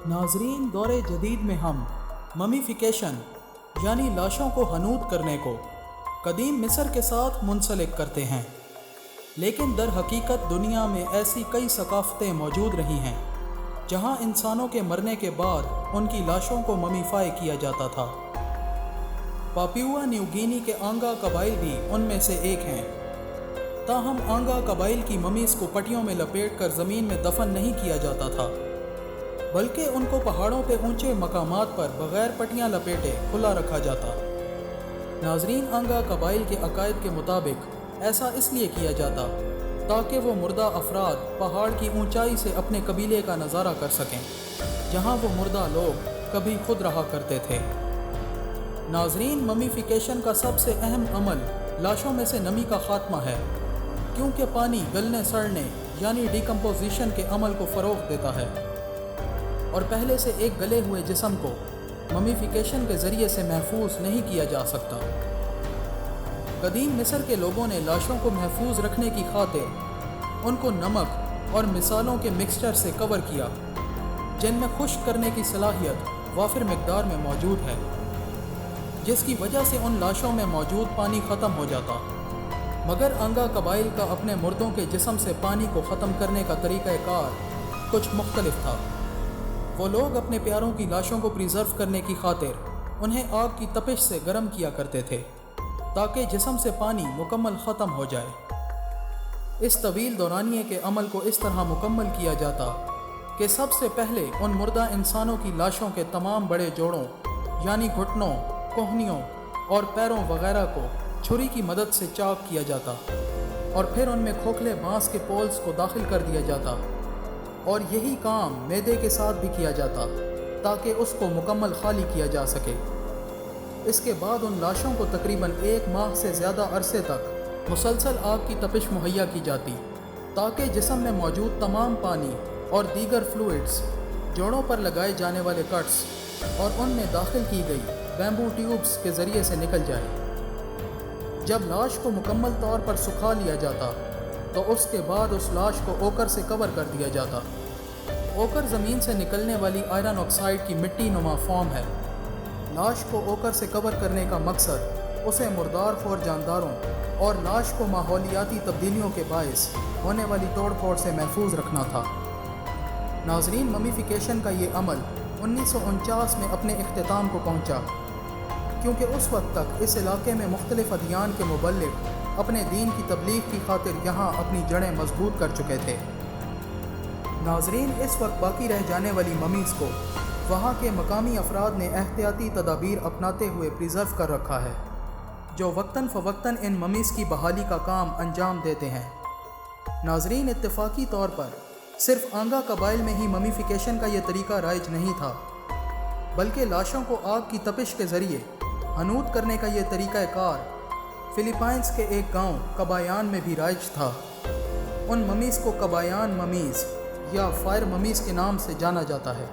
ناظرین، دور جدید میں ہم ممیفیکیشن یعنی لاشوں کو حنوط کرنے کو قدیم مصر کے ساتھ منسلک کرتے ہیں، لیکن در حقیقت دنیا میں ایسی کئی ثقافتیں موجود رہی ہیں جہاں انسانوں کے مرنے کے بعد ان کی لاشوں کو ممیفائی کیا جاتا تھا۔ پاپیوا نیو گینی کے آنگا قبائل بھی ان میں سے ایک ہیں۔ تاہم آنگا قبائل کی ممیز کو پٹیوں میں لپیٹ کر زمین میں دفن نہیں کیا جاتا تھا، بلکہ ان کو پہاڑوں پہ اونچے مقامات پر بغیر پٹیاں لپیٹے کھلا رکھا جاتا۔ ناظرین، آنگا قبائل کے عقائد کے مطابق ایسا اس لیے کیا جاتا تاکہ وہ مردہ افراد پہاڑ کی اونچائی سے اپنے قبیلے کا نظارہ کر سکیں جہاں وہ مردہ لوگ کبھی خود رہا کرتے تھے۔ ناظرین، ممیفیکیشن کا سب سے اہم عمل لاشوں میں سے نمی کا خاتمہ ہے، کیونکہ پانی گلنے سڑنے یعنی ڈیکمپوزیشن کے عمل کو فروغ دیتا ہے، اور پہلے سے ایک گلے ہوئے جسم کو ممیفیکیشن کے ذریعے سے محفوظ نہیں کیا جا سکتا۔ قدیم مصر کے لوگوں نے لاشوں کو محفوظ رکھنے کی خاطر ان کو نمک اور مثالوں کے مکسچر سے کور کیا، جن میں خشک کرنے کی صلاحیت وافر مقدار میں موجود ہے، جس کی وجہ سے ان لاشوں میں موجود پانی ختم ہو جاتا۔ مگر آنگا قبائل کا اپنے مردوں کے جسم سے پانی کو ختم کرنے کا طریقہ کار کچھ مختلف تھا۔ وہ لوگ اپنے پیاروں کی لاشوں کو پریزرو کرنے کی خاطر انہیں آگ کی تپش سے گرم کیا کرتے تھے تاکہ جسم سے پانی مکمل ختم ہو جائے۔ اس طویل دورانیے کے عمل کو اس طرح مکمل کیا جاتا کہ سب سے پہلے ان مردہ انسانوں کی لاشوں کے تمام بڑے جوڑوں یعنی گھٹنوں، کوہنیوں اور پیروں وغیرہ کو چھری کی مدد سے چاک کیا جاتا، اور پھر ان میں کھوکھلے بانس کے پولز کو داخل کر دیا جاتا، اور یہی کام معدے کے ساتھ بھی کیا جاتا تاکہ اس کو مکمل خالی کیا جا سکے۔ اس کے بعد ان لاشوں کو تقریباً 1 ماہ سے زیادہ عرصے تک مسلسل آگ کی تپش مہیا کی جاتی تاکہ جسم میں موجود تمام پانی اور دیگر فلوئڈز، جوڑوں پر لگائے جانے والے کٹس اور ان میں داخل کی گئی بیمبو ٹیوبز کے ذریعے سے نکل جائے۔ جب لاش کو مکمل طور پر سکھا لیا جاتا تو اس کے بعد اس لاش کو اوکر سے کور کر دیا جاتا۔ اوکر زمین سے نکلنے والی آئرن آکسائڈ کی مٹی نما فارم ہے۔ لاش کو اوکر سے کور کرنے کا مقصد اسے مردار خور جانداروں اور لاش کو ماحولیاتی تبدیلیوں کے باعث ہونے والی توڑ پھوڑ سے محفوظ رکھنا تھا۔ ناظرین، ممیفیکیشن کا یہ عمل 1949 میں اپنے اختتام کو پہنچا، کیونکہ اس وقت تک اس علاقے میں مختلف ادیان کے مبلغ اپنے دین کی تبلیغ کی خاطر یہاں اپنی جڑیں مضبوط کر چکے تھے۔ ناظرین، اس وقت باقی رہ جانے والی ممیز کو وہاں کے مقامی افراد نے احتیاطی تدابیر اپناتے ہوئے پریزرو کر رکھا ہے، جو وقتاً فوقتاً ان ممیز کی بحالی کا کام انجام دیتے ہیں۔ ناظرین، اتفاقی طور پر صرف آنگا قبائل میں ہی ممیفیکیشن کا یہ طریقہ رائج نہیں تھا، بلکہ لاشوں کو آگ کی تپش کے ذریعے حنوط کرنے کا یہ طریقہ کار فلیپائنز کے ایک گاؤں کبایان میں بھی رائج تھا۔ ان ممیز کو کبایان ممیز یا فائر ممیز کے نام سے جانا جاتا ہے۔